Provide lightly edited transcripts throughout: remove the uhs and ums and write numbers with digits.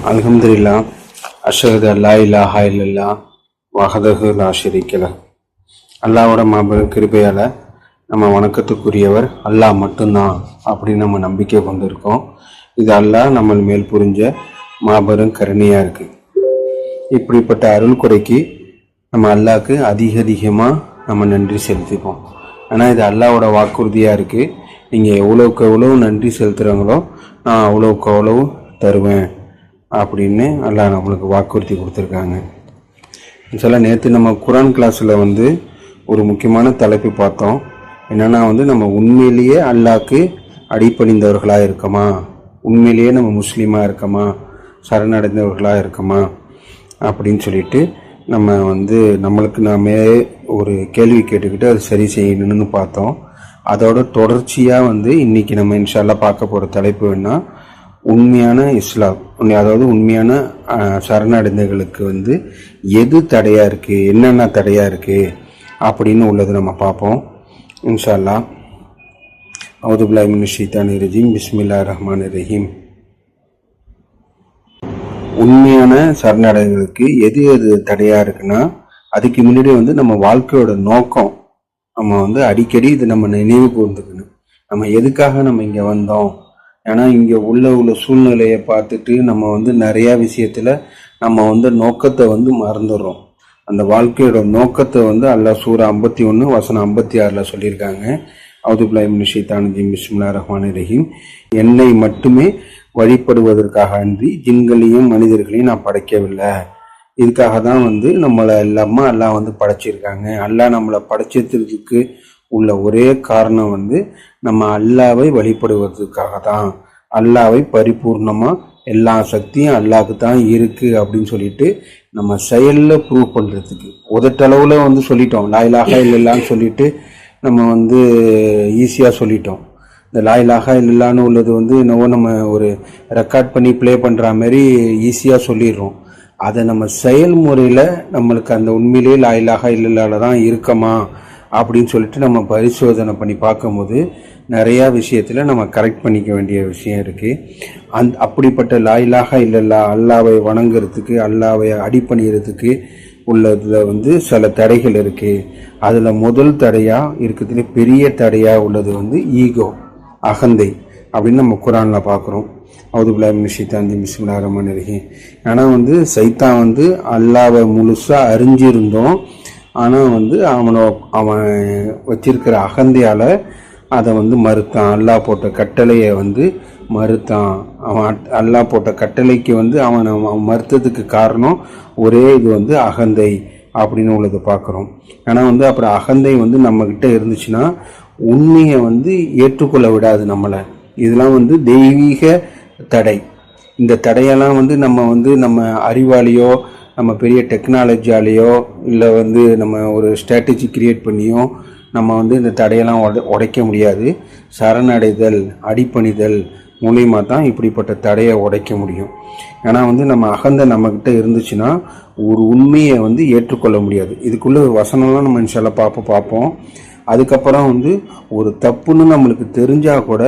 அல்ஹம்துலில்லாஹ் அஷ்ஹது அல்லா இலாஹா இல்லல்லாஹ் வஹ்தஹு லா ஷரீக லஹ். அல்லாஹ்வோட மாபெரும் கிருபையால் நம்ம வணக்கத்துக்குரியவர் அல்லாஹ் மட்டும்தான் அப்படின்னு நம்ம நம்பிக்கை கொண்டிருக்கோம். இது அல்லாஹ் நம்ம மேல் புரிஞ்ச மாபெரும் கருணையாக இருக்குது. இப்படிப்பட்ட அருள் குறைக்கு நம்ம அல்லாஹ்க்கு அதிகமாக நம்ம நன்றி செலுத்திப்போம். ஆனால் இது அல்லாஹ்வோட வாக்குறுதியாக இருக்குது. நீங்கள் எவ்வளோக்கு எவ்வளோ நன்றி செலுத்துகிறாங்களோ நான் அவ்வளோக்கு அவ்வளோ தருவேன் அப்படின்னு அல்லாஹ் நம்மளுக்கு வாக்குறுதி கொடுத்துருக்காங்க. சில நேற்று நம்ம குரான் கிளாஸில் ஒரு முக்கியமான தலைப்பு பார்த்தோம். என்னென்னா நம்ம உண்மையிலேயே அல்லாஹ்க்கு அடிபணிந்தவர்களாக இருக்கமா, உண்மையிலேயே நம்ம முஸ்லீமாக இருக்கமா, சரணடைந்தவர்களாக இருக்கமா அப்படின்னு சொல்லிட்டு நம்ம நம்மளுக்கு நாமே ஒரு கேள்வி கேட்டுக்கிட்டு அது சரி செய்யணும்னு பார்த்தோம். அதோட தொடர்ச்சியாக இன்றைக்கி நம்ம இன்ஷா அல்லாஹ் பார்க்க போகிற தலைப்பு வேணா உண்மையான இஸ்லாம், அதாவது உண்மையான சரணடைந்தவர்களுக்கு எது தடையாக இருக்குது, என்னென்ன தடையாக இருக்குது அப்படின்னு உள்ளது நம்ம பார்ப்போம் இன்ஷா அல்லாஹ். அவுது பில்லாஹி மினஷ் ஷைத்தானிர் ரஜீம். பிஸ்மில்லாஹிர் ரஹ்மானிர் ரஹீம். உண்மையான சரணடைகளுக்கு எது எது தடையாக இருக்குன்னா, அதுக்கு முன்னாடி நம்ம வாழ்க்கையோட நோக்கம் நம்ம அடிக்கடி இது நம்ம நினைவு கூர்ந்துக்கணும். நம்ம எதுக்காக நம்ம இங்கே வந்தோம். ஏன்னா இங்கே உள்ள சூழ்நிலையை பார்த்துட்டு நம்ம நிறையா விஷயத்தில் நம்ம நோக்கத்தை மறந்துடுறோம். அந்த வாழ்க்கையோட நோக்கத்தை அல்லாஹ் சூரா 51 வசனம் 56 சொல்லியிருக்காங்க. அவுது பில்லாஹி மினஷ் ஷைத்தானிர் ரஜீம். பிஸ்மில்லாஹிர் ரஹ்மானிர் ரஹீம். என்னை மட்டுமே வழிபடுவதற்காக அன்றி ஜின்களையும் மனிதர்களையும் நான் படைக்கவில்லை. இதுக்காக தான் நம்மளை எல்லாமே அல்லாஹ் படைச்சிருக்காங்க. அல்லாஹ் நம்மளை படைச்சதுக்கு உள்ள ஒரே காரணம் நம்ம அல்லாவை வழிபடுவதற்காக தான். அல்லாவை பரிபூர்ணமாக எல்லா சக்தியும் அல்லாஹ்க்கு தான் இருக்குது அப்படின்னு சொல்லிட்டு நம்ம செயலில் ப்ரூவ் பண்ணுறதுக்கு உதட்டளவில் சொல்லிட்டோம். லா இலாஹா இல்லல்லான்னு சொல்லிட்டு நம்ம ஈஸியாக சொல்லிட்டோம். இந்த லா இலாஹா இல்லல்லான்னு உள்ளது என்னவோ நம்ம ஒரு ரெக்கார்ட் பண்ணி ப்ளே பண்ணுற மாதிரி ஈஸியாக சொல்லிடுறோம். அதை நம்ம செயல்முறையில் நம்மளுக்கு அந்த உண்மையிலேயே லா இலாஹா இல்லல்லால தான் இருக்கமா அப்படின்னு சொல்லிட்டு நம்ம பரிசோதனை பண்ணி பார்க்கும்போது நிறையா விஷயத்தில் நம்ம கரெக்ட் பண்ணிக்க வேண்டிய விஷயம் இருக்குது. அப்படிப்பட்ட லா இலாஹா இல்லல்லா அல்லாவை வணங்குறதுக்கு, அல்லாவை அடிபணிகிறதுக்கு உள்ளதில் சில தடைகள் இருக்குது. அதில் முதல் தடையாக இருக்கிறதுல பெரிய தடையாக உள்ளது ஈகோ, அகந்தை அப்படின்னு நம்ம குரானில் பார்க்குறோம். அவுது பில்லாஹி மினஷ் ஷைத்தானிர் ரஜீம். பிஸ்மில்லாஹிர் ரஹ்மானிர் ரஹீம். ஆனால் சைத்தான் அல்லாவை முழுசாக அறிஞ்சிருந்தோம். ஆனால் அவன் வச்சிருக்கிற அகந்தையால் அதை மறுத்தான். அல்லாஹ் போட்ட கட்டளையை மறுத்தான். அவன் அல்லாஹ் போட்ட கட்டளைக்கு அவன் மறுத்ததுக்கு காரணம் ஒரே இது அகந்தை அப்படின்னு உள்ளதை பார்க்குறோம். ஆனால் அப்புறம் அகந்தை நம்மக்கிட்ட இருந்துச்சுன்னா உண்மையை ஏற்றுக்கொள்ள விடாது நம்மளை. இதெல்லாம் தெய்வீக தடை. இந்த தடையெல்லாம் நம்ம அறிவாலேயோ நம்ம பெரிய டெக்னாலஜியாலேயோ இல்லை நம்ம ஒரு ஸ்ட்ராட்டஜி கிரியேட் பண்ணியோ நம்ம இந்த தடையெல்லாம் உடைக்க முடியாது. சரணடைதல், அடிபணிதல் மூலியமாக தான் இப்படிப்பட்ட தடையை உடைக்க முடியும். ஏன்னா நம்ம அகந்தை நம்மக்கிட்ட இருந்துச்சுன்னா ஒரு உண்மையை ஏற்றுக்கொள்ள முடியாது. இதுக்குள்ள வசனம்லாம் நம்ம இன்ஷா அல்லாஹ் பார்ப்போம். அதுக்கப்புறம் ஒரு தப்புன்னு நம்மளுக்கு தெரிஞ்சால் கூட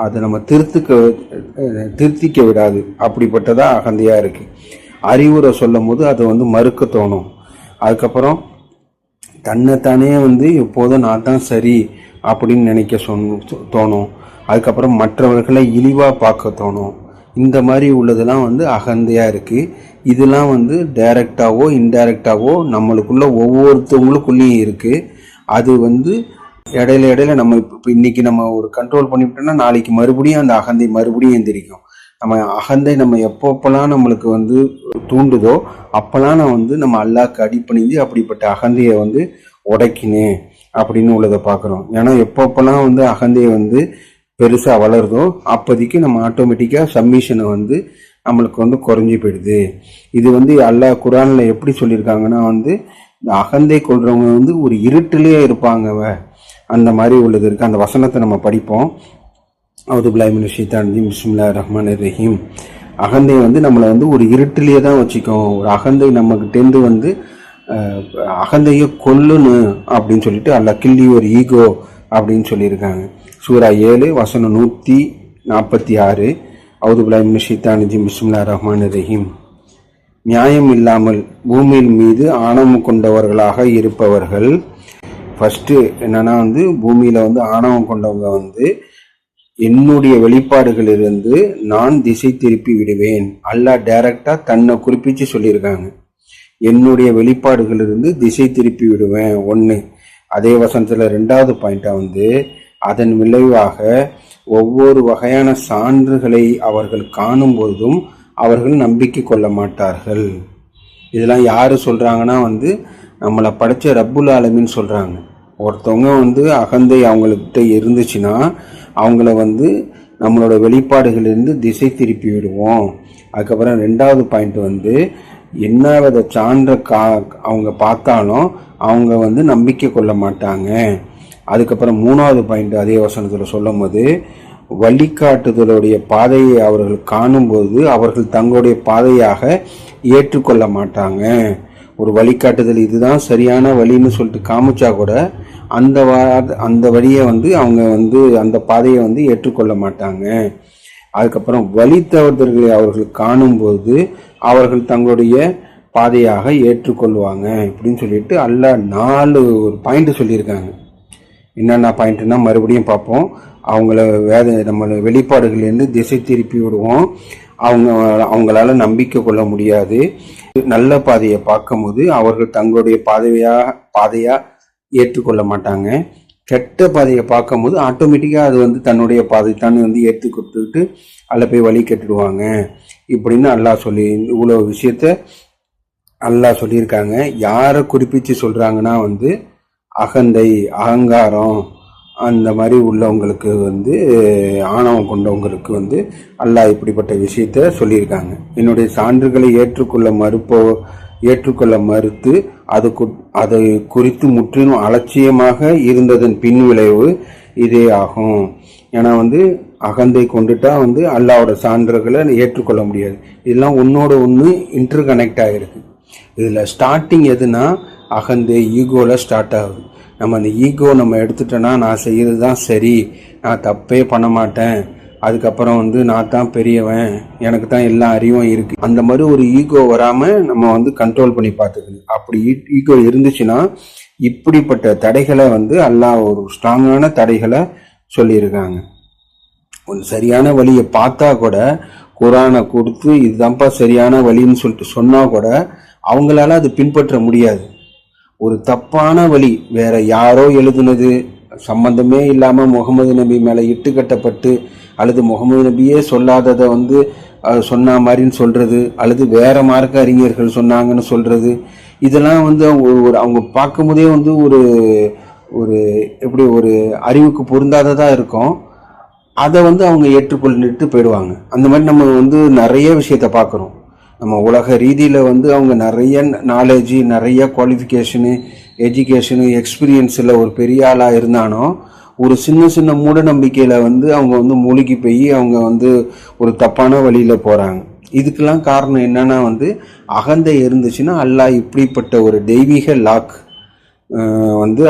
அதை நம்ம திருத்திக்க விடாது. அப்படிப்பட்டதாக அகந்தையாக இருக்குது. அறிவுரை சொல்லும் போது அதை மறுக்க தோணும். அதுக்கப்புறம் தன்னைத்தானே எப்போதும் நான் தான் சரி அப்படின்னு நினைக்க தோணும். அதுக்கப்புறம் மற்றவர்களை இழிவாக பார்க்க தோணும். இந்த மாதிரி உள்ளதெல்லாம் அகந்தையாக இருக்குது. இதெல்லாம் டைரக்டாவோ இன்டைரக்டாவோ நம்மளுக்குள்ள ஒவ்வொருத்தவங்களுக்குள்ளேயும் இருக்குது. அது இடையில நம்ம இப்போ இன்னைக்கு நம்ம ஒரு கண்ட்ரோல் பண்ணிவிட்டோம்னா நாளைக்கு மறுபடியும் அந்த அகந்தை மறுபடியும் எந்திரிக்கும். நம்ம அகந்தை நம்ம எப்பப்பெல்லாம் நம்மளுக்கு தூண்டுதோ அப்போல்லாம் நம்ம அல்லாஹ்க்கு அடிபணிஞ்சு அப்படிப்பட்ட அகந்தையை உடைக்கினேன் அப்படின்னு உள்ளதை பார்க்குறோம். ஏன்னா எப்பப்பெல்லாம் அகந்தையை பெருசாக வளருதோ அப்போதைக்கு நம்ம ஆட்டோமேட்டிக்காக சப்மிஷனை நம்மளுக்கு குறைஞ்சி போயிடுது. இது அல்லாஹ் குரானில் எப்படி சொல்லியிருக்காங்கன்னா இந்த அகந்தை கொள்றவங்க ஒரு இருட்டிலேயே இருப்பாங்க அந்த மாதிரி உள்ளது இருக்குது. அந்த வசனத்தை நம்ம படிப்போம். அவுது பில்லாஹி மினஷ் ஷைத்தானிர் ரஜீம். பிஸ்மில்லாஹிர் ரஹ்மானிர் ரஹீம். அகந்தை நம்மளை ஒரு இருட்டிலேயே தான் வச்சுக்கோம். ஒரு அகந்தை நம்மகிட்டேருந்து அகந்தையை கொல்லுன்னு அப்படின்னு சொல்லிட்டு அல்லாஹ் கில் யுவர் ஈகோ அப்படின்னு சொல்லியிருக்காங்க. சூரா 7 வசனம் 146. அவுதுபில்லாஹி மினஷ் ஷைத்தானிர் ரஜீம். பிஸ்மில்லாஹிர் ரஹ்மானிர் ரஹீம். நியாயம் இல்லாமல் பூமியின் மீது ஆணவம் கொண்டவர்களாக இருப்பவர்கள். ஃபர்ஸ்ட் என்னன்னா பூமியில ஆணவம் கொண்டவங்க என்னுடைய வெளிப்பாடுகளிலிருந்து நான் திசை திருப்பி விடுவேன். அல்லாஹ் டைரக்டா தன்னை குறிப்பிச்சு சொல்லியிருக்காங்க. என்னுடைய வெளிப்பாடுகளிலிருந்து திசை திருப்பி விடுவேன் ஒன்று. அதே வசனத்துல 2வது பாயிண்டா அதன் விளைவாக ஒவ்வொரு வகையான சான்றுகளை அவர்கள் காணும் போதும் அவர்கள் நம்பிக்கை கொள்ள மாட்டார்கள். இதெல்லாம் யாரு சொல்றாங்கன்னா நம்மளை படைச்ச ரப்புல் ஆலமீன் சொல்றாங்க. ஒருத்தவங்க அகந்தை அவங்கள்கிட்ட இருந்துச்சுன்னா அவங்கள நம்மளோட வெளிப்பாடுகளிலிருந்து திசை திருப்பி விடுவோம். அதுக்கப்புறம் 2வது பாயிண்ட் என்ன வித சான்ற அவங்க பார்த்தாலும் அவங்க நம்பிக்கை கொள்ள மாட்டாங்க. அதுக்கப்புறம் 3வது பாயிண்ட் அதே வசனத்தில் சொல்லும் போது வழிகாட்டுதலுடைய பாதையை அவர்கள் காணும்போது அவர்கள் தங்களுடைய பாதையாக ஏற்றுக்கொள்ள மாட்டாங்க. ஒரு வழிகாட்டுதல் இதுதான் சரியான வழின்னு சொல்லிட்டு காமிச்சா கூட அந்த வழியை அவங்க அந்த பாதையை ஏற்றுக்கொள்ள மாட்டாங்க. அதுக்கப்புறம் வழி தவறுதல்களை அவர்கள் காணும்போது அவர்கள் தங்களுடைய பாதையாக ஏற்றுக்கொள்வாங்க இப்படின்னு சொல்லிட்டு அல்லாஹ் 4 பாயிண்ட் சொல்லியிருக்காங்க. என்னென்ன பாயிண்ட்னா மறுபடியும் பார்ப்போம். அவங்கள நம்ம வெளிப்பாடுகளிலிருந்து திசை திருப்பி விடுவோம். அவங்களால நம்பிக்கை கொள்ள முடியாது. நல்ல பாதையை பார்க்கும்போது அவர்கள் தங்களுடைய பாதையா ஏற்றுக்கொள்ள மாட்டாங்க. கெட்ட பாதையை பார்க்கும்போது ஆட்டோமேட்டிக்காக அது தன்னுடைய பாதைத்தான் ஏற்றுக்கொடுத்துக்கிட்டு அதில் போய் வழி கெட்டுடுவாங்க இப்படின்னு அல்லாஹ் சொல்லி இவ்வளோ விஷயத்த அல்லாஹ் சொல்லியிருக்காங்க. யாரை குறிப்பிச்சு சொல்கிறாங்கன்னா அகந்தை அகங்காரம் அந்த மாதிரி உள்ளவங்களுக்கு ஆணவம் கொண்டவங்களுக்கு அல்லாஹ் இப்படிப்பட்ட விஷயத்த சொல்லியிருக்காங்க. என்னுடைய சான்றுகளை ஏற்றுக்கொள்ள மறுத்து அதை குறித்து முற்றிலும் அலட்சியமாக இருந்ததன் பின் விளைவு இதே ஆகும். ஏன்னா அகந்தை கொண்டுட்டா அல்லாஹ்வோட சான்றுகளை ஏற்றுக்கொள்ள முடியாது. இதெல்லாம் ஒன்னோட ஒன்று இன்டர் கனெக்ட் ஆகிருக்கு. இதில் ஸ்டார்டிங் எதுனா அகந்தை ஈகோல ஸ்டார்ட் ஆகுது. நம்ம அந்த ஈகோ நம்ம எடுத்துட்டோன்னா நான் செய்கிறது தான் சரி, நான் தப்பே பண்ண மாட்டேன், அதுக்கப்புறம் நான் தான் பெரியவன், எனக்கு தான் எல்லா அறிவும் இருக்கு, அந்த மாதிரி ஒரு ஈகோ வராமல் நம்ம கண்ட்ரோல் பண்ணி பார்த்துக்கணும். அப்படி ஈகோ இருந்துச்சுன்னா இப்படிப்பட்ட தடைகளை அல்லாஹ் ஒரு ஸ்ட்ராங்கான தடைகளை சொல்லியிருக்காங்க. ஒரு சரியான வழியை பார்த்தா கூட குரானை கொடுத்து இதுதான்ப்பா சரியான வழின்னு சொல்லிட்டு சொன்னா கூட அவங்களால அது பின்பற்ற முடியாது. ஒரு தப்பான வழி வேற யாரோ எழுதுனது சம்பந்தமே இல்லாம முகமது நபி மேல இட்டு கட்டப்பட்டு அல்லது முகமது நபியே சொல்லாததை சொன்ன மாதிரின்னு சொல்றது அல்லது வேற மார்க்க அறிஞர்கள் சொன்னாங்கன்னு சொல்றது இதெல்லாம் அவங்க பார்க்கும் போதே ஒரு ஒரு எப்படி ஒரு அறிவுக்கு பொருந்தாததா இருக்கும். அதை அவங்க ஏற்றுக்கொள்ளிட்டு போயிடுவாங்க. அந்த மாதிரி நம்ம நிறைய விஷயத்த பார்க்குறோம். நம்ம உலக ரீதியில் அவங்க நிறைய நாலேஜ், நிறைய குவாலிஃபிகேஷனு, எஜுகேஷனு, எக்ஸ்பீரியன்ஸில் ஒரு பெரிய ஆளாக இருந்தாலும் ஒரு சின்ன சின்ன மூட நம்பிக்கையில் அவங்க மூழ்கி போய் அவங்க ஒரு தப்பான வழியில் போகிறாங்க. இதுக்கெல்லாம் காரணம் என்னன்னா அகந்தை இருந்துச்சுன்னா அல்லாஹ் இப்படிப்பட்ட ஒரு தெய்வீக லாக்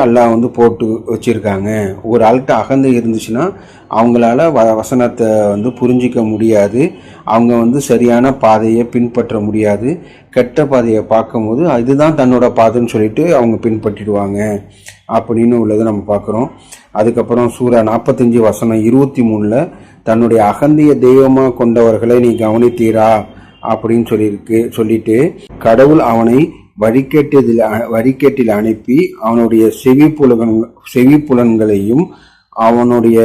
அல்லாஹ் போட்டு வச்சிருக்காங்க. ஒரு ஆள்கிட்ட அகந்தை இருந்துச்சுன்னா அவங்களால வசனத்தை புரிஞ்சிக்க முடியாது, அவங்க சரியான பாதையை பின்பற்ற முடியாது. கெட்ட பாதையை பார்க்கும்போது இதுதான் தன்னோட பாதைன்னு சொல்லிட்டு அவங்க பின்பற்றிடுவாங்க அப்படின்னு உள்ளதை நம்ம பார்க்குறோம். அதுக்கப்புறம் சூரா 45 வசனம் 23 தன்னுடைய அகந்திய தெய்வமாக கொண்டவர்களை நீ கவனித்தீரா அப்படின்னு சொல்லிட்டு கடவுள் அவனை வழிகேட்டில் அனுப்பி அவனுடைய செவிப்புலன்களையும் அவனுடைய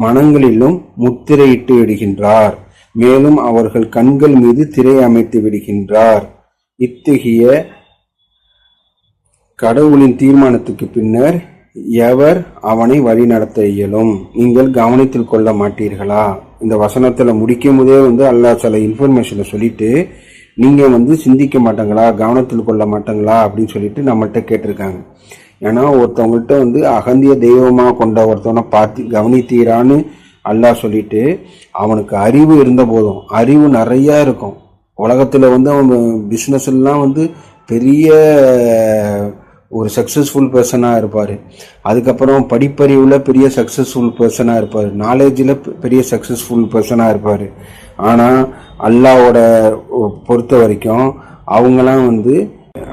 மனங்களிலும் முத்திரையிட்டு விடுகின்றார். மேலும் அவர்கள் கண்கள் மீது திரை அமைத்து விடுகின்றார். இத்தகைய கடவுளின் தீர்மானத்துக்கு பின்னர் எவர் அவனை வழி நடத்த இயலும்? நீங்கள் கவனத்தில் கொள்ள மாட்டீர்களா? இந்த வசனத்துல முடிக்கும் போதே அல்லாஹ் சில இன்ஃபர்மேஷனை சொல்லிட்டு நீங்க சிந்திக்க மாட்டாங்களா, கவனத்தில் கொள்ள மாட்டாங்களா அப்படின்னு சொல்லிட்டு நம்மள்கிட்ட கேட்டிருக்காங்க. ஏன்னா ஒருத்தவங்கள்ட்ட அகந்திய தெய்வமா கொண்ட ஒருத்தவனை பார்த்து கவனித்தீரான்னு அல்லாஹ் சொல்லிட்டு அவனுக்கு அறிவு இருந்த போதும், அறிவு நிறைய இருக்கும் உலகத்துல அவன் பிசினஸ் எல்லாம் பெரிய ஒரு சக்ஸஸ்ஃபுல் பர்சனாக இருப்பார். அதுக்கப்புறம் படிப்பறிவில் பெரிய சக்ஸஸ்ஃபுல் பர்சனாக இருப்பார். நாலேஜில் பெரிய சக்ஸஸ்ஃபுல் பர்சனாக இருப்பார். ஆனால் அல்லாவோட பொறுத்த வரைக்கும் அவங்களாம் வந்து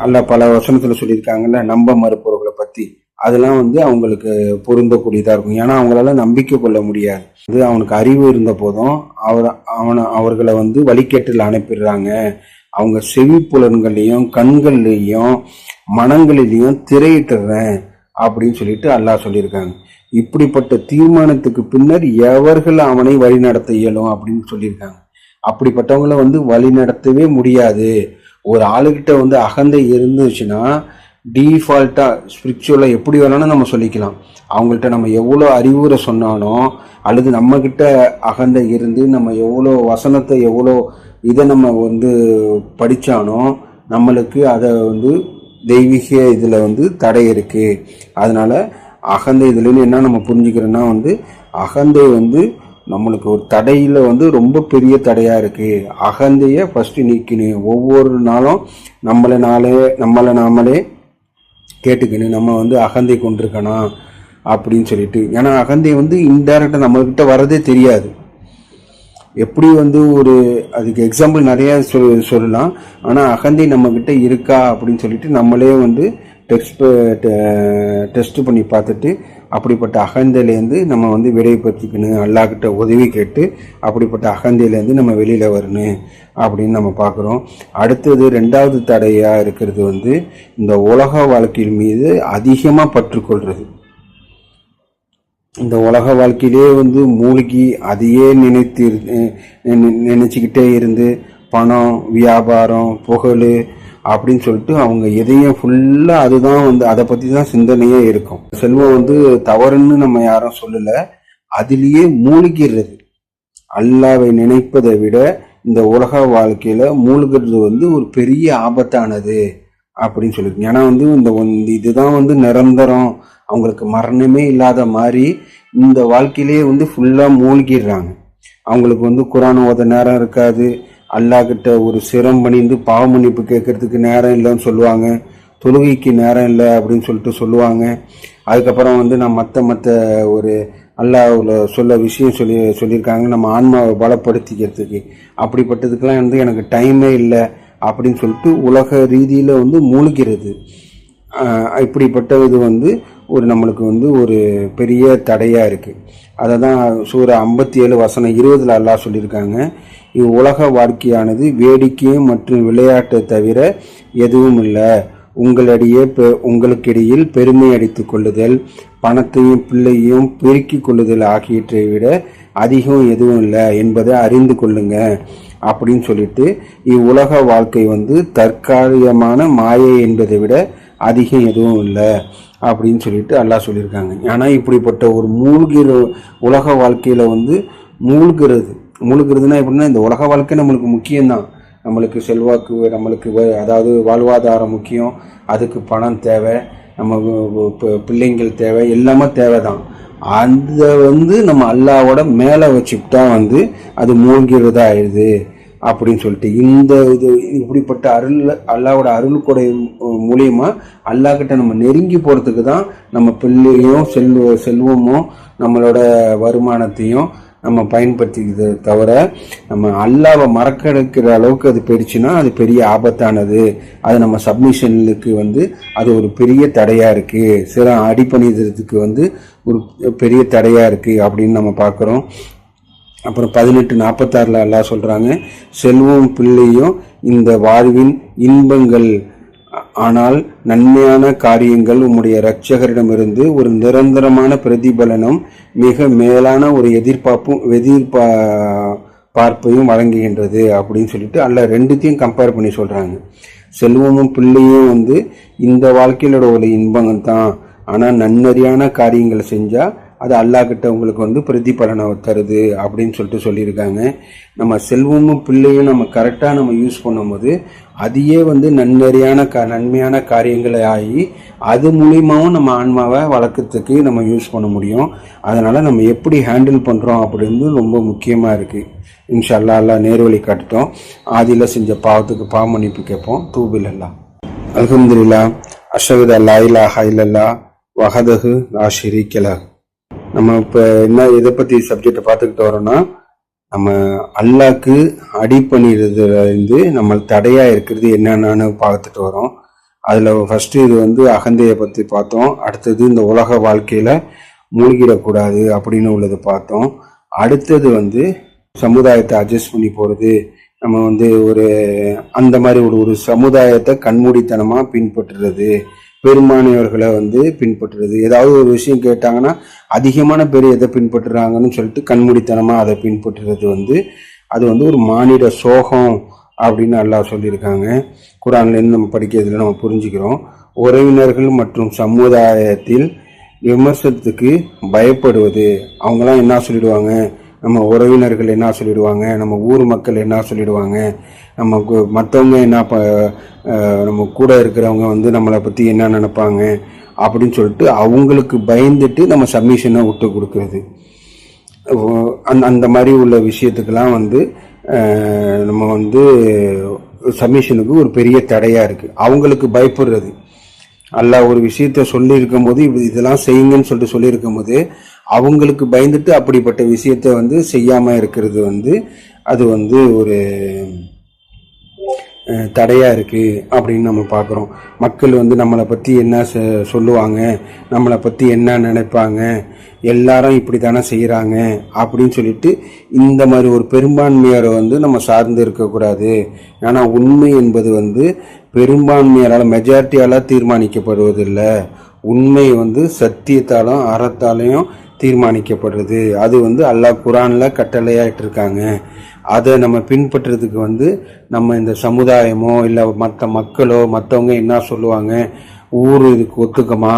அல்லாஹ் பல வசனத்தில் சொல்லியிருக்காங்கல்ல, நம்ப மறுப்பவர்களை பற்றி, அதெல்லாம் வந்து அவங்களுக்கு பொருந்தக்கூடியதாக இருக்கும். ஏன்னா அவங்களால நம்பிக்கை கொள்ள முடியாது. அது அவனுக்கு அறிவு இருந்த போதும் அவர்களை வந்து வழிகேட்டில் அனுப்பிடுறாங்க. அவங்க செவி புலன்கள்லையும் கண்கள்லையும் மனங்களிலையும் திரையிட்டுறேன் அப்படின்னு சொல்லிட்டு அல்லாஹ் சொல்லியிருக்காங்க. இப்படிப்பட்ட தீர்மானத்துக்கு பின்னர் எவர்கள் அவனை வழி நடத்த இயலும் அப்படின்னு சொல்லியிருக்காங்க. அப்படிப்பட்டவங்களை வந்து வழி நடத்தவே முடியாது. ஒரு ஆளுகிட்ட வந்து அகந்தை இருந்துச்சுன்னா டீஃபால்ட்டா ஸ்பிரிச்சுவலா எப்படி வேணாலும் நம்ம சொல்லிக்கலாம். அவங்கள்ட்ட நம்ம எவ்வளோ அறிவுரை சொன்னாலும், அல்லது நம்ம கிட்ட அகந்தை இருந்து நம்ம எவ்வளோ வசனத்தை எவ்வளோ இதை நம்ம வந்து படித்தானோ நம்மளுக்கு அதை வந்து தெய்வீக இதில் வந்து தடை இருக்கு. அதனால அகந்தை இதுலேருந்து என்ன நம்ம புரிஞ்சுக்கிறோன்னா வந்து அகந்தை வந்து நம்மளுக்கு ஒரு தடையில் வந்து ரொம்ப பெரிய தடையாக இருக்குது. அகந்தையை ஃபஸ்ட்டு நீக்கணும். ஒவ்வொரு நாளும் நம்மளை நாமளே கேட்டுக்கணும், நம்ம வந்து அகந்தை கொண்டிருக்கணும் அப்படின்னு சொல்லிட்டு. ஏன்னா அகந்தை வந்து இன்டைரக்டாக நம்மக்கிட்ட வரதே தெரியாது. எப்படி வந்து ஒரு அதுக்கு எக்ஸாம்பிள் நிறையா சொல்லலாம். ஆனால் அகந்தை நம்மக்கிட்ட இருக்கா அப்படின்னு சொல்லிட்டு நம்மளே வந்து டெஸ்ட் பண்ணி பார்த்துட்டு அப்படிப்பட்ட அகந்தையிலேருந்து நம்ம வந்து விடைபெற்றுக்கணும், அல்லாஹ்கிட்ட உதவி கேட்டு அப்படிப்பட்ட அகந்தையிலேருந்து நம்ம வெளியில் வரணும் அப்படின்னு நம்ம பார்க்குறோம். அடுத்தது ரெண்டாவது தடையாக இருக்கிறது வந்து இந்த உலக வாழ்க்கையின் மீது அதிகமாக பற்றுக்கொள்வது. இந்த உலக வாழ்க்கையிலே வந்து மூழ்கி அதையே நினைச்சுக்கிட்டே இருந்து பணம், வியாபாரம், புகழ் அப்படின்னு சொல்லிட்டு அவங்க எதையும் ஃபுல்லாக அதுதான் வந்து அதை பற்றி தான் சிந்தனையே இருக்கும். செல்வம் வந்து தவறுன்னு நம்ம யாரும் சொல்லலை, அதிலேயே மூழ்கிறது. அல்லாவை நினைப்பதை விட இந்த உலக வாழ்க்கையில் மூழ்கிறது வந்து ஒரு பெரிய ஆபத்தானது அப்படின்னு சொல்லியிருக்கு. ஏன்னா வந்து இதுதான் வந்து நிரந்தரம், அவங்களுக்கு மரணமே இல்லாத மாதிரி இந்த வாழ்க்கையிலேயே வந்து ஃபுல்லாக மூழ்கிடுறாங்க. அவங்களுக்கு வந்து குர்ஆன் ஓத நேரம் இருக்காது, அல்லாஹ்கிட்ட ஒரு சிரம் பணிந்து பாவ மன்னிப்பு கேட்கறதுக்கு நேரம் இல்லைன்னு சொல்லுவாங்க, தொழுகைக்கு நேரம் இல்லை அப்படின்னு சொல்லிட்டு சொல்லுவாங்க. அதுக்கப்புறம் வந்து நான் மற்ற ஒரு அல்லாஹ்வுல சொல்ல விஷயம் சொல்லியிருக்காங்க நம்ம ஆன்மாவை பலப்படுத்திக்கிறதுக்கு, அப்படிப்பட்டதுக்கெல்லாம் வந்து எனக்கு டைமே இல்லை அப்படின்னு சொல்லிட்டு உலக ரீதியில் வந்து மூழ்கிறது. இப்படிப்பட்ட இது வந்து நம்மளுக்கு வந்து ஒரு பெரிய தடையாக இருக்குது. அதை தான் சூரா 57 வசனம் 20 அல்லாஹ் சொல்லியிருக்காங்க. இவ்வுலக வாழ்க்கையானது வேடிக்கையும் மற்றும் விளையாட்டை தவிர எதுவும் இல்லை. உங்களுக்கிடையில் பெருமை அடித்து கொள்ளுதல், பணத்தையும் பிள்ளையும் பெருக்கி கொள்ளுதல் ஆகியவற்றை விட அதிகம் எதுவும் இல்லை என்பதை அறிந்து கொள்ளுங்க அப்படின்னு சொல்லிட்டு இவ்வுலக வாழ்க்கை வந்து தற்காலிகமான மாயை என்பதை விட அதிகம் எதுவும் இல்லை அப்படின்னு சொல்லிட்டு அல்லாஹ் சொல்லியிருக்காங்க. ஏன்னா இப்படிப்பட்ட ஒரு உலக வாழ்க்கையில் வந்து மூழ்கிறதுனா எப்படின்னா, இந்த உலக வாழ்க்கை நம்மளுக்கு முக்கியம்தான். நம்மளுக்கு செல்வாக்கு, நம்மளுக்கு அதாவது வாழ்வாதாரம் முக்கியம், அதுக்கு பணம் தேவை, நம்ம பிள்ளைங்கள் தேவை, எல்லாமே தேவை தான். அந்த வந்து நம்ம அல்லாவோட மேலே வச்சுக்கிட்டா வந்து அது மூழ்கிறதா ஆயிடுது அப்படின்னு சொல்லிட்டு இப்படிப்பட்ட அல்லாவோட அருள்கொடை மூலியமா அல்லாஹ்கிட்ட நம்ம நெருங்கி போறதுக்கு தான் நம்ம பிள்ளையும் செல்வமும் நம்மளோட வருமானத்தையும் நம்ம பயன்படுத்திக்கிறது தவிர நம்ம அல்லாவை மறக்கடிக்கிற அளவுக்கு அது போயிடுச்சுன்னா அது பெரிய ஆபத்தானது. அது நம்ம சப்மிஷனுக்கு வந்து அது ஒரு பெரிய தடையா இருக்கு, சில அடிப்பணிதத்துக்கு வந்து ஒரு பெரிய தடையா இருக்கு அப்படின்னு நம்ம பார்க்குறோம். அப்புறம் 18:46 அல்லாஹ் சொல்றாங்க, செல்வம் பிள்ளையும் இந்த வாழ்வின் இன்பங்கள், ஆனால் நன்மையான காரியங்கள் உம்முடைய இரட்சகரிடமிருந்து ஒரு நிரந்தரமான பிரதிபலனும் மிக மேலான ஒரு எதிர்பார்ப்பையும் வழங்குகின்றது அப்படின்னு சொல்லிட்டு அல்லாஹ் ரெண்டுத்தையும் கம்பேர் பண்ணி சொல்றாங்க. செல்வமும் பிள்ளையும் வந்து இந்த வாழ்க்கையிலோட ஒரு இன்பங்கள் தான், ஆனால் நன்னறியான காரியங்களை செஞ்சா அது அல்லாஹ்கிட்ட உங்களுக்கு வந்து பிரதிபலனை தருது அப்படின்னு சொல்லிட்டு சொல்லியிருக்காங்க. நம்ம செல்வமும் பிள்ளையும் நம்ம கரெக்டாக நம்ம யூஸ் பண்ணும்போது அதையே வந்து நன்மையான காரியங்களை ஆகி அது மூலியமாகவும் நம்ம ஆன்மாவை வளர்க்கறதுக்கு நம்ம யூஸ் பண்ண முடியும். அதனால் நம்ம எப்படி ஹேண்டில் பண்ணுறோம் அப்படின்னு ரொம்ப முக்கியமாக இருக்குது. இன்ஷா அல்லாஹ் அல்லாஹ் நேர்வழி காட்டுட்டோம். ஆதியில் செஞ்ச பாவத்துக்கு பாவ மன்னிப்பு கேட்போம். தூபில் அல்லாஹ். அல்ஹம்துலில்லாஹ். அஷ்ஹது அல்லா இலாஹா இல்லல்லாஹ் வஹதஹு லா ஷரீக்க லஹ். நம்ம இப்போ என்ன இதை பற்றி சப்ஜெக்டை பார்த்துக்கிட்டு வரோம்னா, நம்ம அல்லாஹ்க்கு அடிபணிறதுல இருந்து நம்ம தடையா இருக்கிறது என்னென்னு பார்த்துட்டு வரோம். அதில் ஃபர்ஸ்ட் இது வந்து அகந்தையை பற்றி பார்த்தோம். அடுத்தது இந்த உலக வாழ்க்கையில் மூழ்கிடக்கூடாது அப்படின்னு உள்ளது பார்த்தோம். அடுத்தது வந்து சமுதாயத்தை அட்ஜஸ்ட் பண்ணி போகிறது. நம்ம வந்து அந்த மாதிரி ஒரு சமுதாயத்தை கண்மூடித்தனமாக பின்பற்றுறது, பெரும்பான்மையவர்களை வந்து பின்பற்றுறது. ஏதாவது ஒரு விஷயம் கேட்டாங்கன்னா அதிகமான பேர் எதை பின்பற்றுறாங்கன்னு சொல்லிட்டு கண்மூடித்தனமாக அதை பின்பற்றுறது வந்து அது வந்து ஒரு மானிட சோகம் அப்படின்னு அல்லாஹ் சொல்லியிருக்காங்க. குர்ஆன்லேருந்து நம்ம படிக்கிறதுல நம்ம புரிஞ்சுக்கிறோம். உறவினர்கள் மற்றும் சமுதாயத்தில் விமர்சனத்துக்கு பயப்படுவது. அவங்களாம் என்ன சொல்லிடுவாங்க, நம்ம உறவினர்கள் என்ன சொல்லிடுவாங்க, நம்ம ஊர் மக்கள் என்ன சொல்லிடுவாங்க, மற்றவங்க என்ன நம்ம கூட இருக்கிறவங்க வந்து நம்மளை பற்றி என்ன நினைப்பாங்க அப்படின்னு சொல்லிட்டு அவங்களுக்கு பயந்துட்டு நம்ம சப்மிஷனை விட்டு கொடுக்கறது. அந்த மாதிரி உள்ள விஷயத்துக்கெல்லாம் வந்து நம்ம வந்து சப்மிஷனுக்கு ஒரு பெரிய தடையாக இருக்குது. அவங்களுக்கு பயப்படுறது. அல்லாஹ் ஒரு விஷயத்த சொல்லியிருக்கும் போது இதெல்லாம் செய்யுங்கன்னு சொல்லிட்டு சொல்லியிருக்கும் போது அவங்களுக்கு பயந்துட்டு அப்படிப்பட்ட விஷயத்த வந்து செய்யாமல் இருக்கிறது வந்து அது வந்து ஒரு தடையாக இருக்குது அப்படின்னு நம்ம பார்க்குறோம். மக்கள் வந்து நம்மளை பற்றி என்ன சொல்லுவாங்க, நம்மளை பற்றி என்ன நினைப்பாங்க, எல்லாரும் இப்படி தானே செய்கிறாங்க அப்படின்னு சொல்லிட்டு இந்த மாதிரி ஒரு பெரும்பான்மையாரை வந்து நம்ம சார்ந்து இருக்கக்கூடாது. ஏன்னா உண்மை என்பது வந்து பெரும்பான்மையால் மெஜாரிட்டியால் தீர்மானிக்கப்படுவதில்லை. உண்மை வந்து சத்தியத்தாலும் அறத்தாலையும் தீர்மானிக்கப்படுறது. அது வந்து அல்லாஹ் குர்ஆனில் கட்டளையாயிட்டு இருக்காங்க. அதை நம்ம பின்பற்றுறதுக்கு வந்து நம்ம இந்த சமுதாயமோ இல்லை மற்ற மக்களோ மற்றவங்க என்ன சொல்லுவாங்க, ஊர் இதுக்கு ஒத்துக்கமா,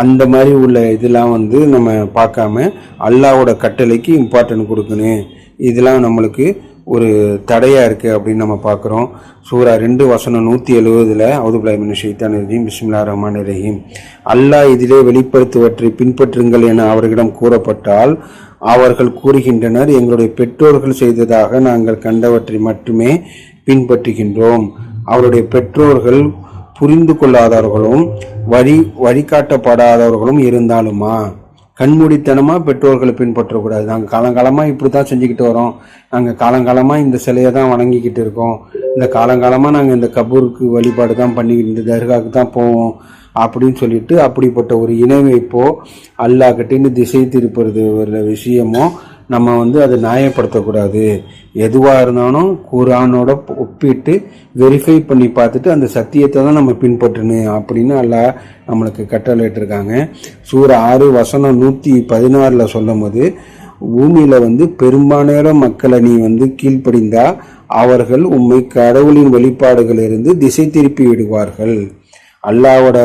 அந்த மாதிரி உள்ள இதெல்லாம் வந்து நம்ம பார்க்காம அல்லாஹ்வோட கட்டளைக்கு இம்பார்ட்டன்ட் கொடுக்கணும். இதெல்லாம் நம்மளுக்கு ஒரு தடையாக இருக்குது அப்படின்னு நம்ம பார்க்குறோம். சூரா 2:170 அவுதுபில்லாஹி மினஷ் ஷைத்தானிர் ரஜீம் பிஸ்மில்லாஹிர் ரஹ்மானிர் ரஹீம். அல்லாஹ் இதிலே வெளிப்படுத்துவற்றை பின்பற்றுங்கள் என அவர்களிடம் கூறப்பட்டால் அவர்கள் கூறுகின்றனர், எங்களுடைய பெற்றோர்கள் செய்ததாக நாங்கள் கண்டவற்றை மட்டுமே பின்பற்றுகின்றோம். அவருடைய பெற்றோர்கள் புரிந்து கொள்ளாதவர்களும் வழிகாட்டப்படாதவர்களும் இருந்தாலுமா? கண்மூடித்தனமாக பெற்றோர்களை பின்பற்றக்கூடாது. நாங்கள் காலங்காலமாக இப்படி தான் செஞ்சுக்கிட்டு வரோம், நாங்கள் காலங்காலமாக இந்த சிலையை தான் வணங்கிக்கிட்டு இருக்கோம், இந்த காலங்காலமாக நாங்கள் இந்த கபூருக்கு வழிபாடு தான் பண்ணிக்கிட்டு இந்த தர்காவுக்கு தான் போவோம் அப்படின்னு சொல்லிட்டு அப்படிப்பட்ட ஒரு இணை வைப்போ அல்லாஹ்கிட்டேருந்து திசை திருப்புறது ஒரு விஷயமோ நம்ம வந்து அதை நியாயப்படுத்தக்கூடாது. எதுவாக இருந்தாலும் குர்ஆனோட ஒப்பிட்டு வெரிஃபை பண்ணி பார்த்துட்டு அந்த சத்தியத்தை தான் நம்ம பின்பற்றணும் அப்படின்னு அல்லாஹ் நம்மளுக்கு கட்டளையிட்டிருக்காங்க. சூரா 6:116 சொல்லும் போது, பூமியில் வந்து பெரும்பாலான மக்களை நீ வந்து கீழ்ப்படிந்தா அவர்கள் உம்மை கடவுளின் வெளிப்பாடுகளிலிருந்து திசை திருப்பி விடுவார்கள். அல்லாவோட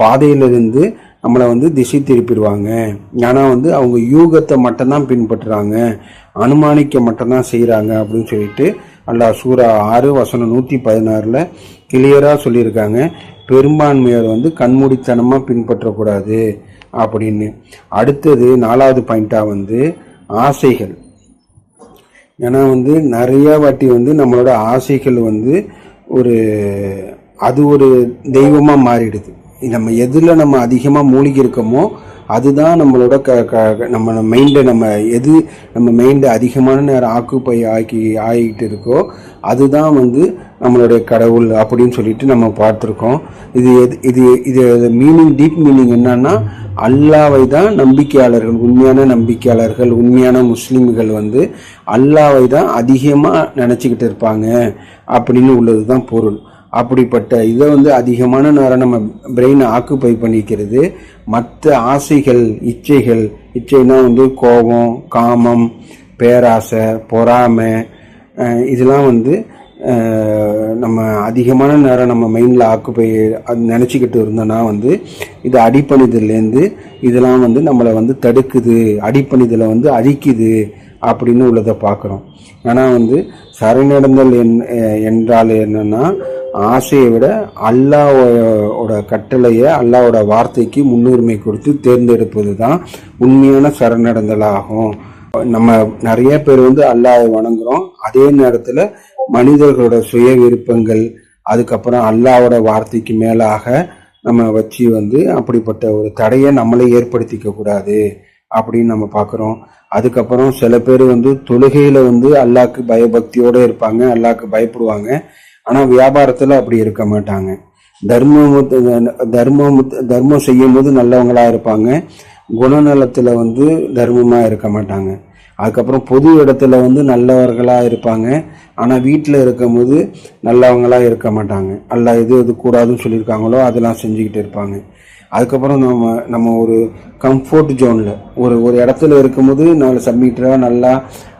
பாதையிலிருந்து நம்மளை வந்து திசை திருப்பிடுவாங்க. ஏன்னா வந்து அவங்க யூகத்தை மட்டும்தான் பின்பற்றுறாங்க, அனுமானிக்க மட்டும்தான் செய்கிறாங்க அப்படின்னு சொல்லிட்டு அல்லாஹ் சூரா 6:116 கிளியராக சொல்லியிருக்காங்க. பெரும்பான்மையர் வந்து கண்மூடித்தனமாக பின்பற்றக்கூடாது அப்படின்னு. அடுத்தது 4வது பாயிண்டாக வந்து ஆசைகள். ஏன்னா வந்து நிறைய வாட்டி வந்து நம்மளோட ஆசைகள் வந்து அது ஒரு தெய்வமாக மாறிடுது. நம்ம எதில் நம்ம அதிகமாக மூழ்கி இருக்கோமோ அதுதான் நம்மளோட நம்ம மைண்டை நம்ம மைண்டை அதிகமான நேரம் ஆக்குப்பை ஆகிட்டு இருக்கோ அதுதான் வந்து நம்மளுடைய கடவுள் அப்படின்னு சொல்லிட்டு நம்ம பார்த்துருக்கோம். இது மீனிங், டீப் மீனிங் என்னன்னா, அல்லாவை தான் நம்பிக்கையாளர்கள், உண்மையான நம்பிக்கையாளர்கள், உண்மையான முஸ்லீம்கள் வந்து அல்லாவை தான் அதிகமாக நினச்சிக்கிட்டு இருப்பாங்க அப்படின்னு உள்ளது தான் பொருள். அப்படிப்பட்ட இதை வந்து அதிகமான நேரம் நம்ம பிரெயினை ஆக்குப்பை பண்ணிக்கிறது. மற்ற ஆசைகள், இச்சைனா வந்து கோபம், காமம், பேராசை, பொறாமை, இதெல்லாம் வந்து நம்ம அதிகமான நேரம் நம்ம மைண்டில் ஆக்குப்பை அது நினச்சிக்கிட்டு இருந்தோன்னா வந்து இது அடிப்பணிதலேருந்து இதெல்லாம் வந்து நம்மளை வந்து தடுக்குது, அடிப்பணிதலை வந்து அழிக்குது அப்படின்னு உள்ளதை பார்க்குறோம். ஆனால் வந்து சரணடைந்தல் என்றால் என்னன்னா, ஆசையை விட அல்லாஹ்வோட கட்டளையை, அல்லாஹ்வோட வார்த்தைக்கு முன்னுரிமை கொடுத்து தேர்ந்தெடுப்பது தான் உண்மையான சரணடைந்தலாகும். நம்ம நிறைய பேர் வந்து அல்லாஹ்வை வணங்குறோம், அதே நேரத்தில் மனிதர்களோட சுய விருப்பங்கள், அதுக்கப்புறம் அல்லாவோட வார்த்தைக்கு மேலாக நம்ம வச்சு வந்து அப்படிப்பட்ட ஒரு தடையை நம்மளே ஏற்படுத்திக்க கூடாது அப்படின்னு நம்ம பார்க்குறோம். அதுக்கப்புறம் சில பேர் வந்து தொழுகையில வந்து அல்லாஹ்க்கு பயபக்தியோட இருப்பாங்க, அல்லாஹ்க்கு பயப்படுவாங்க. ஆனா வியாபாரத்துல அப்படி இருக்க மாட்டாங்க. தர்மம் செய்யும் போது நல்லவங்களா இருப்பாங்க, குணநலத்துல வந்து தர்மமா இருக்க மாட்டாங்க. அதுக்கப்புறம் பொது இடத்துல வந்து நல்லவர்களா இருப்பாங்க, ஆனா வீட்டில் இருக்கும் போது நல்லவங்களா இருக்க மாட்டாங்க. அல்லாஹ் எது எது கூடாதுன்னு சொல்லியிருக்காங்களோ அதெல்லாம் செஞ்சுக்கிட்டு இருப்பாங்க. அதுக்கப்புறம் நம்ம ஒரு கம்ஃபர்ட் ஜோனில் ஒரு இடத்துல இருக்கும்போது நல்ல சப்மிட்டராக நல்லா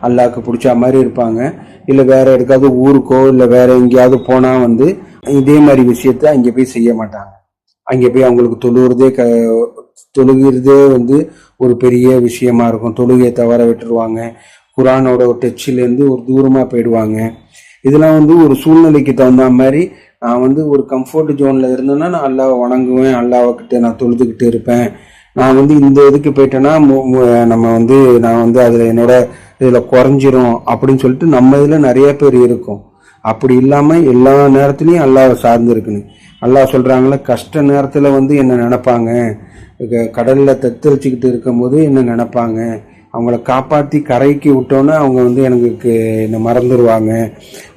அல்லாஹ்க்கு பிடிச்ச மாதிரி இருப்பாங்க. இல்லை வேற எதுக்காவது ஊருக்கோ இல்லை வேற எங்கேயாவது போனால் வந்து இதே மாதிரி விஷயத்த அங்கே போய் செய்ய மாட்டாங்க. அங்கே போய் அவங்களுக்கு தொழுகிறதே வந்து ஒரு பெரிய விஷயமா இருக்கும். தொழுகையை தவற விட்டுருவாங்க, குரானோட ஒரு டச்சிலேருந்து ஒரு தூரமாக போயிடுவாங்க. இதெல்லாம் வந்து ஒரு சூழ்நிலைக்கு தகுந்த மாதிரி நான் வந்து ஒரு கம்ஃபர்ட் ஜோனில் இருந்தேன்னா நான் அல்லாவை வணங்குவேன், அல்லாஹ்கிட்ட நான் தொழுதுகிட்டு இருப்பேன். நான் வந்து இந்த இதுக்கு போயிட்டேன்னா நம்ம வந்து நான் வந்து அதில் என்னோட இதில் குறைஞ்சிரும் அப்படின்னு சொல்லிட்டு நம்ம இதில் நிறைய பேர் இருக்கும். அப்படி இல்லாமல் எல்லா நேரத்துலையும் அல்லாவை சார்ந்து இருக்குன்னு அல்லாஹ் சொல்கிறாங்களே, கஷ்ட நேரத்தில் வந்து என்ன நினைப்பாங்க, கடலில் தத்தளிச்சுக்கிட்டு இருக்கும்போது என்ன நினைப்பாங்க, அவங்கள காப்பாற்றி கரைக்கு விட்டோன்னே அவங்க வந்து எனக்கு என்னை மறந்துடுவாங்க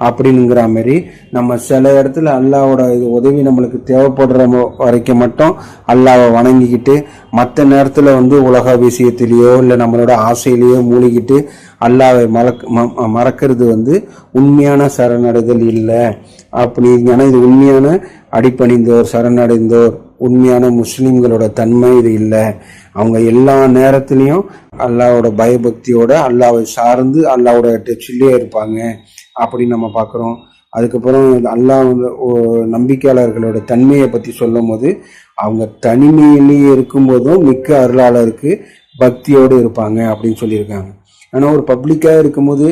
அப்படின்னுங்கிற மாதிரி நம்ம சில இடத்துல அல்லாவோட இது உதவி நம்மளுக்கு தேவைப்படுற வரைக்கும் மட்டும் அல்லாவை வணங்கிக்கிட்டு மற்ற நேரத்தில் வந்து உலக விஷயத்திலேயோ இல்லை நம்மளோட ஆசையிலேயோ மூழ்கிட்டு அல்லாவை மறக்கிறது வந்து உண்மையான சரணடைதல் இல்லை. அப்படிங்கன்னா இது உண்மையான அடிப்பணிந்தோர், சரணடைந்தோர், உண்மையான முஸ்லிம்களோட தன்மை இது இல்லை. அவங்க எல்லா நேரத்துலையும் அல்லாவோட பயபக்தியோட அல்லாவை சார்ந்து அல்லாவோட டச்சிலே இருப்பாங்க அப்படின்னு நம்ம பார்க்குறோம். அதுக்கப்புறம் அல்லாஹ் நம்பிக்கையாளர்களோட தன்மையை பற்றி சொல்லும் போது அவங்க தனிமையிலேயே இருக்கும்போதும் மிக்க அருளாளருக்கு பக்தியோடு இருப்பாங்க அப்படின்னு சொல்லியிருக்காங்க. ஆனால் ஒரு பப்ளிக்காக இருக்கும்போது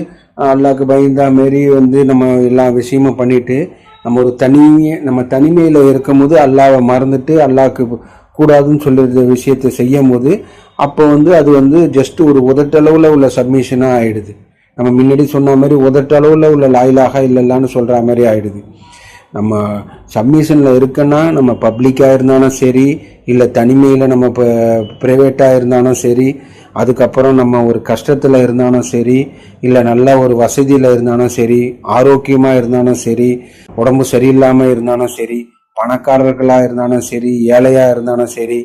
அல்லாஹ்க்கு பயந்தா மாரி வந்து நம்ம எல்லா விஷயமும் பண்ணிட்டு நம்ம தனிமையில் இருக்கும் போது அல்லாவை மறந்துட்டு அல்லாஹ்க்கு கூடாதுன்னு சொல்லிருந்த விஷயத்தை செய்யும் போது அப்போ வந்து அது வந்து ஜஸ்ட் ஒரு உதட்டளவில் உள்ள சப்மிஷனாக ஆயிடுது. நம்ம முன்னாடி சொன்ன மாதிரி உதட்டளவில் உள்ள லாயிலாக இல்லைல்லான்னு சொல்கிற மாதிரி ஆயிடுது. நம்ம சப்மிஷனில் இருக்குன்னா நம்ம பப்ளிக்காக இருந்தாலும் சரி, இல்லை தனிமையில் நம்ம இப்போ ப்ரைவேட்டாக இருந்தாலும் சரி, அதுக்கப்புறம் நம்ம ஒரு கஷ்டத்தில் இருந்தாலும் சரி, இல்லை நல்ல ஒரு வசதியில் இருந்தாலும் சரி, ஆரோக்கியமாக இருந்தாலும் சரி, உடம்பு சரியில்லாமல் இருந்தாலும் சரி, பணக்காரர்களாக இருந்தாலும் சரி, ஏழையாக இருந்தாலும் சரி,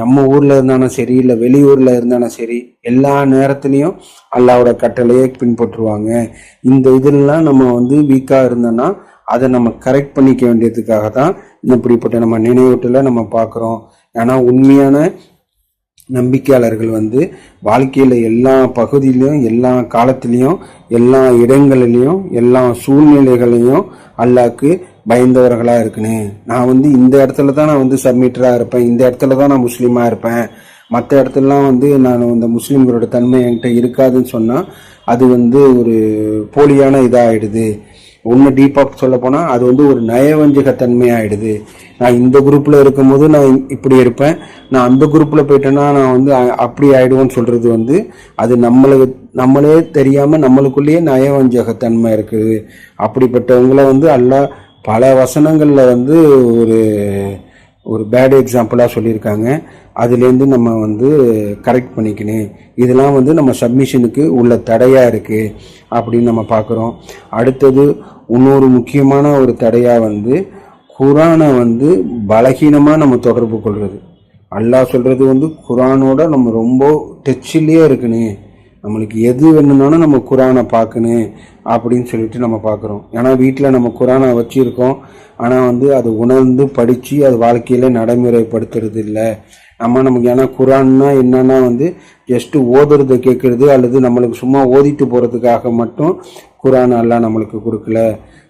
நம்ம ஊரில் இருந்தாலும் சரி, இல்லை வெளியூரில் இருந்தாலும் சரி, எல்லா நேரத்துலையும் அல்லாவோட கட்டளையை பின்பற்றுவாங்க. இந்த இதெல்லாம் நம்ம வந்து வீக்காக இருந்தோன்னா அதை நம்ம கரெக்ட் பண்ணிக்க வேண்டியதுக்காக தான் இப்படிப்பட்ட நம்ம நினைவூட்டலை நம்ம பார்க்குறோம். ஏன்னா உண்மையான நம்பிக்கையாளர்கள் வந்து வாழ்க்கையில் எல்லா பகுதியிலையும், எல்லா காலத்திலையும், எல்லா இடங்களிலையும், எல்லா சூழ்நிலைகளையும் அல்லாஹ்க்கு பயந்தவர்களாக இருக்குன்னு. நான் வந்து இந்த இடத்துல தான் நான் வந்து சப்மிட்டராக இருப்பேன், இந்த இடத்துல தான் நான் முஸ்லீமாக இருப்பேன், மற்ற இடத்துலலாம் வந்து நான் இந்த முஸ்லீம்களோட தன்மை என்கிட்ட இருக்காதுன்னு சொன்னால் அது வந்து ஒரு போலியான இதாகிடுது. ஒன்று டீப்பாக சொல்ல போனால் அது வந்து ஒரு நயவஞ்சகத்தன்மை ஆகிடுது. நான் இந்த குரூப்பில் இருக்கும்போது நான் இப்படி இருப்பேன், நான் அந்த குரூப்பில் போயிட்டேன்னா நான் வந்து அப்படி ஆகிடுவோன்னு சொல்கிறது வந்து அது நம்மளே தெரியாமல் நம்மளுக்குள்ளேயே நயவஞ்சகத்தன்மை இருக்குது. அப்படிப்பட்டவங்கள வந்து அல்லாஹ் பல வசனங்களில் வந்து ஒரு பேட் எக்ஸாம்பிளாக சொல்லியிருக்காங்க. அதுலேருந்து நம்ம வந்து கரெக்ட் பண்ணிக்கணும். இதெல்லாம் வந்து நம்ம சப்மிஷனுக்கு உள்ள தடையாக இருக்குது அப்படின்னு நம்ம பார்க்குறோம். அடுத்தது இன்னொரு முக்கியமான ஒரு தடையாக வந்து குரானை வந்து பலகீனமாக நம்ம தொடர்பு கொள்வது. அல்லாஹ் சொல்கிறது வந்து குரானோட நம்ம ரொம்ப டச்சிலேயே இருக்கணும், நம்மளுக்கு எது வேணும்னாலும் நம்ம குரானை பார்க்கணும் அப்படின்னு சொல்லிட்டு நம்ம பார்க்குறோம். ஏன்னா வீட்டில் நம்ம குரானை வச்சுருக்கோம், ஆனால் வந்து அது உணர்ந்து படித்து அது வாழ்க்கையில் நடைமுறைப்படுத்துறது இல்லை. நமக்கு ஏன்னா குரான்னா என்னன்னா வந்து ஜஸ்ட்டு ஓதுறதை கேட்குறது அல்லது நம்மளுக்கு சும்மா ஓதிட்டு போகிறதுக்காக மட்டும் குரான் எல்லாம் நம்மளுக்கு கொடுக்கல.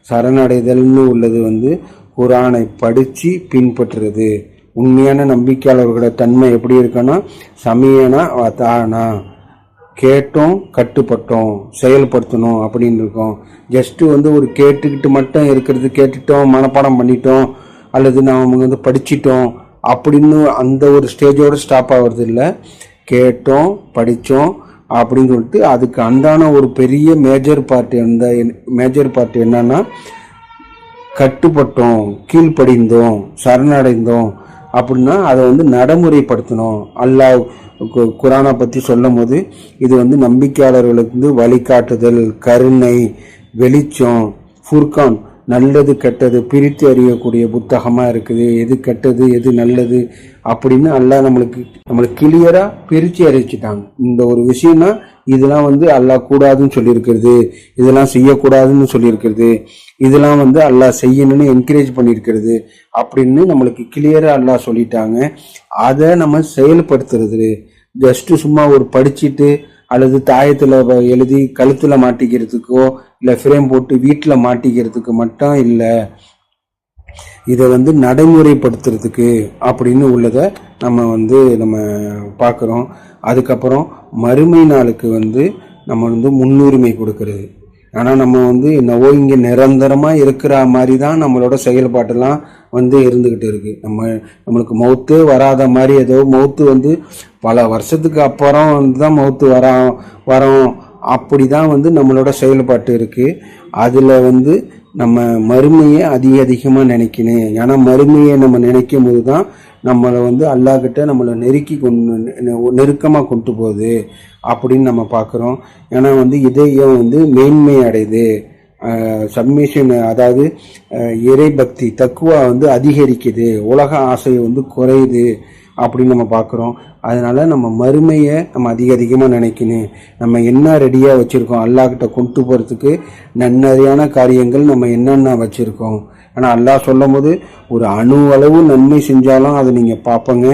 சரணடைதல்னு உள்ளது வந்து குரானை படித்து பின்பற்றுறது. உண்மையான நம்பிக்கையாளர்களோட தன்மை எப்படி இருக்குன்னா சமயனா வதானா, கேட்டோம் கட்டுப்பட்டோம் செயல்படுத்தணும் அப்படின்னு இருக்கோம். ஜஸ்ட்டு வந்து ஒரு கேட்டுக்கிட்டு மட்டும் இருக்கிறது, கேட்டுட்டோம் மனப்பாடம் பண்ணிட்டோம் அல்லது நாம் வந்து படிச்சிட்டோம் அப்படின்னு அந்த ஒரு ஸ்டேஜோடு ஸ்டாப் ஆகிறது இல்லை. கேட்டோம் படித்தோம் அப்படின்னு சொல்லிட்டு அதுக்கு அந்தான ஒரு பெரிய மேஜர் பார்ட் என்னன்னா கட்டுப்பட்டோம், கீழ்ப்படிந்தோம், சரணடைந்தோம் அப்படின்னா அதை வந்து நடைமுறைப்படுத்தணும். அல்லாஹ் குரானை பற்றி சொல்லும் போது இது வந்து நம்பிக்கையாளர்களுக்கு வந்து வழிகாட்டுதல், கருணை, வெளிச்சம், ஃபுர்கான், நல்லது கெட்டது பிரித்து அறியக்கூடிய புத்தகமாக இருக்குது. எது கெட்டது எது நல்லது அப்படின்னு அல்லாஹ் நம்மளுக்கு கிளியராக பிரித்து அறிவிச்சிட்டாங்க. இந்த ஒரு விஷயம்னா இதெல்லாம் வந்து அல்லாஹ் கூடாதுன்னு சொல்லியிருக்கிறது, இதெல்லாம் செய்யக்கூடாதுன்னு சொல்லியிருக்கிறது, இதெல்லாம் வந்து அல்லாஹ் செய்யணும்னு என்கரேஜ் பண்ணியிருக்கிறது அப்படின்னு நம்மளுக்கு கிளியராக அல்லாஹ் சொல்லிட்டாங்க. அதை நம்ம செயல்படுத்துறது ஜஸ்ட்டு சும்மா ஒரு படிச்சுட்டு அல்லது தாயத்தில் எழுதி கழுத்தில் மாட்டிக்கிறதுக்கோ இல்லை ஃப்ரேம் போட்டு வீட்டில் மாட்டிக்கிறதுக்கு மட்டும் இல்லை, இதை வந்து நடைமுறைப்படுத்துறதுக்கு அப்படின்னு உள்ளதை நம்ம பார்க்குறோம். அதுக்கப்புறம் மறுமை நாளுக்கு வந்து நம்ம வந்து முன்னுரிமை கொடுக்கறது. ஆனால் நம்ம வந்து என்னவோ இங்கே நிரந்தரமாக இருக்கிற மாதிரி தான் நம்மளோட செயல்பாட்டெல்லாம் வந்து இருந்துக்கிட்டு இருக்குது. நம்மளுக்கு மௌத்தே வராத மாதிரி, ஏதோ மௌத்து வந்து பல வருஷத்துக்கு அப்புறம் வந்து தான் மௌத்து வரோம் அப்படி தான் வந்து நம்மளோட செயல்பாட்டு இருக்குது. அதில் வந்து நம்ம மறுமையை அதிகமாக நினைக்கணும். ஏன்னா மறுமையை நம்ம நினைக்கும் போது தான் நம்மளை வந்து அல்லாஹ்கிட்ட நம்மளை நெருக்கமாக கொண்டு போகுது அப்படின்னு நம்ம பார்க்குறோம். ஏன்னா வந்து இதயம் வந்து மேன்மை அடையுது, சப்மிஷன், அதாவது இறை பக்தி தக்குவா வந்து அதிகரிக்குது, உலக ஆசை வந்து குறையுது அப்படின்னு நம்ம பார்க்குறோம். அதனால நம்ம மறுமையை நம்ம அதிகமாக நினைக்கணும். நம்ம என்ன ரெடியாக வச்சுருக்கோம் அல்லாஹ்கிட்ட கொண்டு போகிறதுக்கு, நன்னறியான காரியங்கள் நம்ம என்னென்ன வச்சுருக்கோம். ஆனால் அல்லாஹ் சொல்லும் போது ஒரு அணு அளவு நன்மை செஞ்சாலும் அதை நீங்கள் பார்ப்பங்க,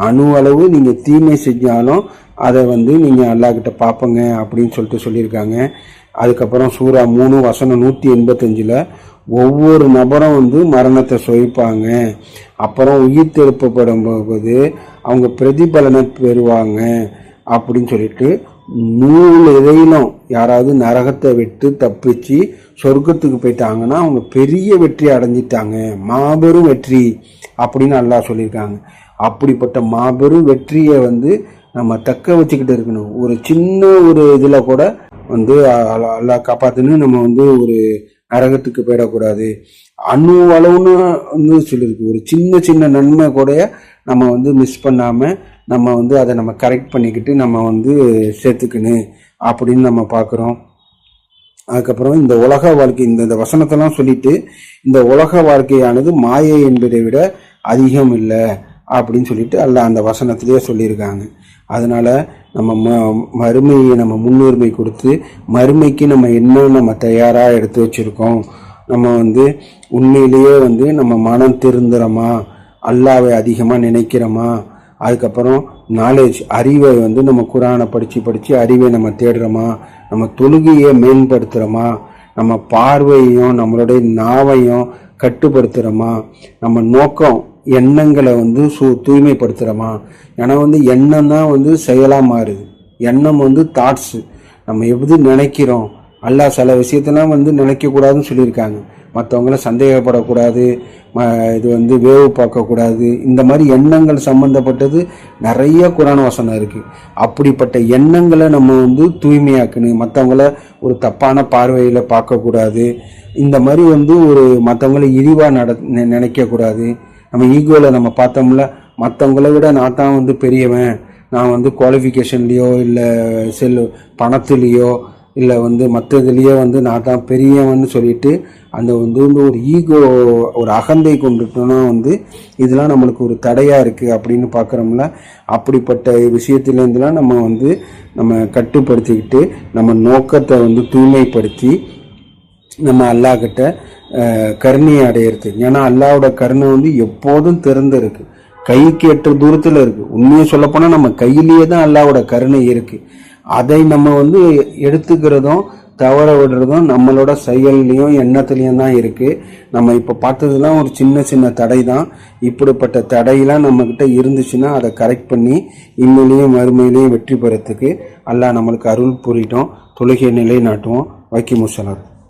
அணு அளவு நீங்கள் தீமை செஞ்சாலும் அதை வந்து நீங்கள் அல்லாஹ்கிட்ட பார்ப்பங்க அப்படின்னு சொல்லியிருக்காங்க. அதுக்கப்புறம் சூரா 3 வசனம் 185 ஒவ்வொரு நபரும் வந்து மரணத்தை சுவைப்பாங்க, அப்புறம் உயிர் தெழுப்பப்படும் போது அவங்க பிரதிபலனை பெறுவாங்க அப்படின்னு சொல்லிட்டு 100 இதையிலும் யாராவது நரகத்தை விட்டு தப்பிச்சு சொர்க்கத்துக்கு போயிட்டாங்கன்னா அவங்க பெரிய வெற்றி அடைஞ்சிட்டாங்க, மாபெரும் வெற்றி அப்படின்னு அல்லாஹ் சொல்லியிருக்காங்க. அப்படிப்பட்ட மாபெரும் வெற்றியை வந்து நம்ம தக்க வச்சுக்கிட்டு இருக்கணும். ஒரு சின்ன ஒரு இதில் கூட வந்து அல்லாஹ் காப்பாற்றுன்னு நம்ம வந்து ஒரு நரகத்துக்கு போயிடக்கூடாது. அணு அளவுன்னு வந்து சொல்லியிருக்கு. ஒரு சின்ன நன்மை கூட நம்ம வந்து மிஸ் பண்ணாமல் நம்ம வந்து அதை நம்ம கரெக்ட் பண்ணிக்கிட்டு நம்ம வந்து சேர்த்துக்கணும் அப்படின்னு நம்ம பார்க்குறோம். அதுக்கப்புறம் இந்த உலக வாழ்க்கை, இந்த வசனத்தெல்லாம் சொல்லிட்டு இந்த உலக வாழ்க்கையானது மாயை என்பதை விட அதிகம் இல்லை அப்படின்னு சொல்லிட்டு அல்லாஹ் அந்த வசனத்திலேயே சொல்லியிருக்காங்க. அதனால நம்ம மறுமையை நம்ம முன்னுரிமை கொடுத்து மறுமைக்கு நம்ம தயாராக எடுத்து வச்சுருக்கோம். நம்ம வந்து உண்மையிலேயே வந்து நம்ம மனம் திருந்துறோமா, அல்லாவை அதிகமாக நினைக்கிறோமா, அதுக்கப்புறம் நாலேஜ் அறிவை வந்து நம்ம குரானை படித்து அறிவை நம்ம தேடுறோமா, நம்ம தொழுகையை மேம்படுத்துகிறோமா, நம்ம பார்வையும் நம்மளுடைய நாவையும் கட்டுப்படுத்துகிறோமா, நம்ம நோக்கம் எண்ணங்களை வந்து தூய்மைப்படுத்துகிறோமா. ஏன்னா வந்து எண்ணம் தான் வந்து செயலாக மாறுது. எண்ணம் வந்து தாட்ஸு, நம்ம எப்படி நினைக்கிறோம். அல்லாஹ் சில விஷயத்தெல்லாம் வந்து நினைக்கக்கூடாதுன்னு சொல்லியிருக்காங்க. மற்றவங்கள சந்தேகப்படக்கூடாது, இது வந்து வேவு பார்க்கக்கூடாது, இந்த மாதிரி எண்ணங்கள் சம்மந்தப்பட்டது நிறைய குரான் வசனம் இருக்குது. அப்படிப்பட்ட எண்ணங்களை நம்ம வந்து தூய்மையாக்கணும். மற்றவங்கள ஒரு தப்பான பார்வையில் பார்க்கக்கூடாது, இந்த மாதிரி வந்து ஒரு மற்றவங்கள இழிவாக நினைக்கக்கூடாது. நம்ம ஈகோவில் நம்ம பார்த்தோம்ல, மற்றவங்கள விட நான் தான் வந்து பெரியவன், நான் வந்து குவாலிஃபிகேஷன்லேயோ இல்லை பணத்துலேயோ இல்லை வந்து மற்றதுலேயே வந்து நான் தான் பெரியவன்னு சொல்லிட்டு அந்த வந்து ஒரு ஈகோ, ஒரு அகந்தை கொண்டுட்டோன்னா வந்து இதெல்லாம் நம்மளுக்கு ஒரு தடையாக இருக்குது அப்படின்னு பார்க்குறோம்ல. அப்படிப்பட்ட விஷயத்துலேருந்துலாம் நம்ம கட்டுப்படுத்திக்கிட்டு நம்ம நோக்கத்தை வந்து தூய்மைப்படுத்தி நம்ம அல்லாஹ்கிட்ட கருணையை அடையிறது. ஏன்னா அல்லாஹ்வோட கருணை வந்து எப்போதும் திறந்து இருக்கு, கைக்கு எட்டுற தூரத்தில் இருக்கு. உண்மையை சொல்லப்போனால் நம்ம கையிலேயே தான் அல்லாஹ்வோட கருணை இருக்கு. அதை நம்ம வந்து எடுத்துக்கிறதும் தவற விடுறதும் நம்மளோட செயல்லையும் எண்ணத்துலையும் தான் இருக்குது. நம்ம இப்போ பார்த்ததுலாம் ஒரு சின்ன தடை தான். இப்படிப்பட்ட தடையெல்லாம் நம்மக்கிட்ட இருந்துச்சுன்னா அதை கரெக்ட் பண்ணி இம்மையிலையும் மறுமையிலையும் வெற்றி பெறத்துக்கு அல்லாஹ் நம்மளுக்கு அருள் புரிட்டோம். தொழுகை நிலை நாட்டுவோம். வைக்கி முசலாம்.